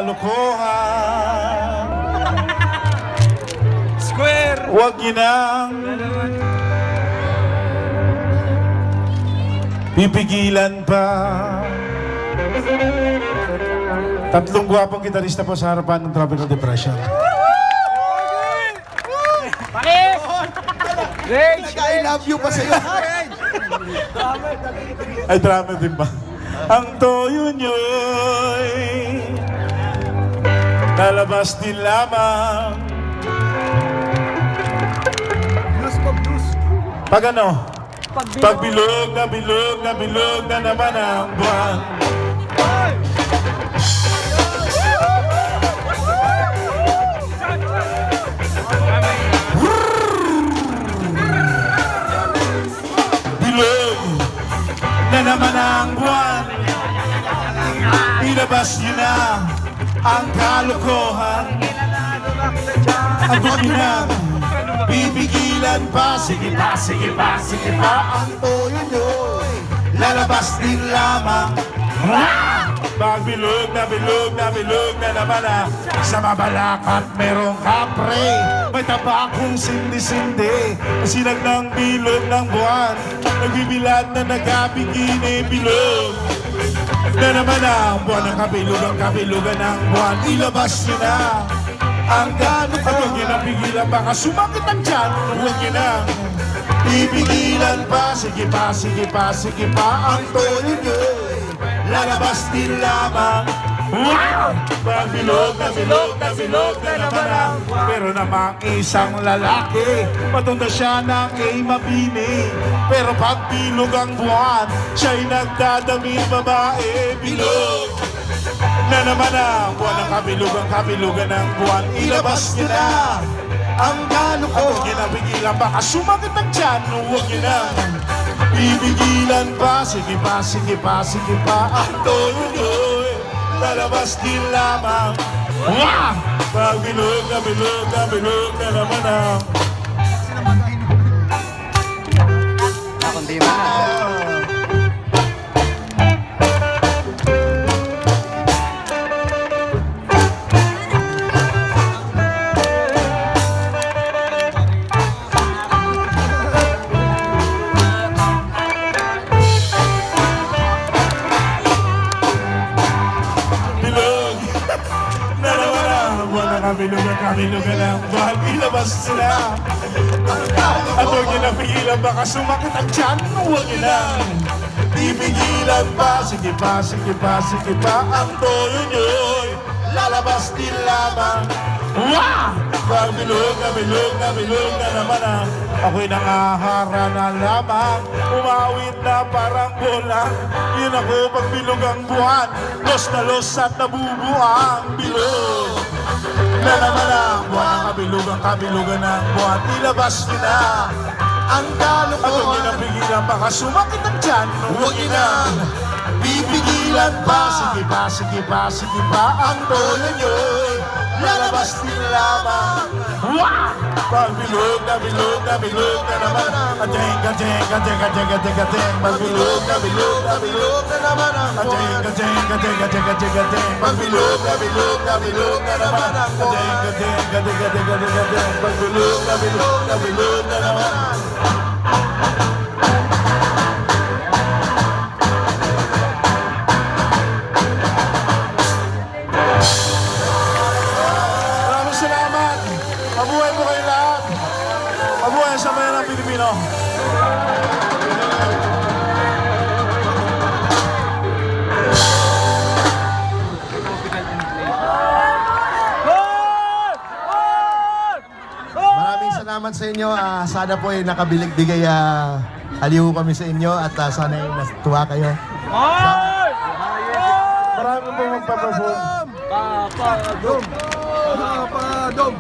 kalokohan. Square! Huwag niyo nang pipigilan pa. Tatlong gwapong gitarista po sa harapan ng Tropical Depression. Pakis! Rage! I love you pa sa'yo. Ay, drama din ba? Ang toyo nyo'y lalabas din lamang. Blues pa, blues. Pag ano? Pag bilog na bilog na bilog na naman ang buwan. Bilog na naman ang buwan. Ilabas niyo na ang kalokohan. Ang kuminang bibigilan pa. Sige pa, sige pa, sige pa. Ang toyo nyo'y Lalabas din lamang. Pag bilog na bilog na bilog na naman sa mabalakat merong kapre. May tabakong sindi-sindi, sinag ng bilog ng buwan. Nagbibilad na nagkabikini bilog na naman ang buwan ng kabilog, ang kabilugan ng buwan. Ilabas niyo na ang gano'n. At huwag niyo na pigilan, baka sumakit ang tiyan. Huwag niyo na pipigilan pa. Sige pa, sige pa, sige pa. Ang toyo nyo'y lalabas din lamang. Wow! Pag bilog na bilog na bilog na naman ang buwan. Pero namang isang lalaki, matunda siya ng kay mabini. Pero pag bilog ang buwan, siya'y nagdadaming babae. Bilog na naman ang buwan, ang kabilugan ng buwan. Ilabas niyo na ang gano'n ko. Huwag niyo na pigilan, baka sumakit ang tiyan. Huwag niyo na bibigilan pa. Sige pa, sige pa, sige pa. Ang toyo nyo'y lalabas din lamang. Wow! Pag bilog na bilog na bilog na naman ang Akong di man na. bilog na naman ang buwan ng kabilugan ng buwan. Ilabas sila. At huwag niyo na pigilan, baka sumakit ang tiyan. Huwag niyo na pipigilan pa. Sige pa, sige pa, sige pa. Ang toyo nyo'y lalabas din lamang. Wow! Pag bilog na bilog na bilog na naman ang ako'y nangahara na lamang. Umawit na parang bola. Yun ako pag bilog ang buwan. Los na los at nabubuang bilog na naman ang buwan. Ang kabilugan ng buwan. Ilabas niyo na ang kalokohan. At huwag niyo na pigilan, baka sumakit ang tiyan. Huwag niyo na pipigilan pa. Sige pa, sige pa, sige pa. Ang toyo nyo'y lalabas din lamang. Wow! Pag bilog na bilog na bilog na naman Ateng, ateng, ateng, ateng, ateng, ateng. Pag bilog na bilog na bilog na naman Ateng, ateng, ateng, ateng, ateng, ateng. Pag bilog na bilog na bilog na naman Ateng, ateng, ateng, ateng, ateng, ateng. Pag bilog na bilog na bilog na naman. Maraming salamat. Mabuhay po kayo lahat. Mabuhay sa bayan ng Pilipino. Maraming salamat sa inyo. Sana po ay nakabilig-bigay aliw kami sa inyo at sana ay natuwa kayo. Marami po magpapaboom. Papadom! Papadom!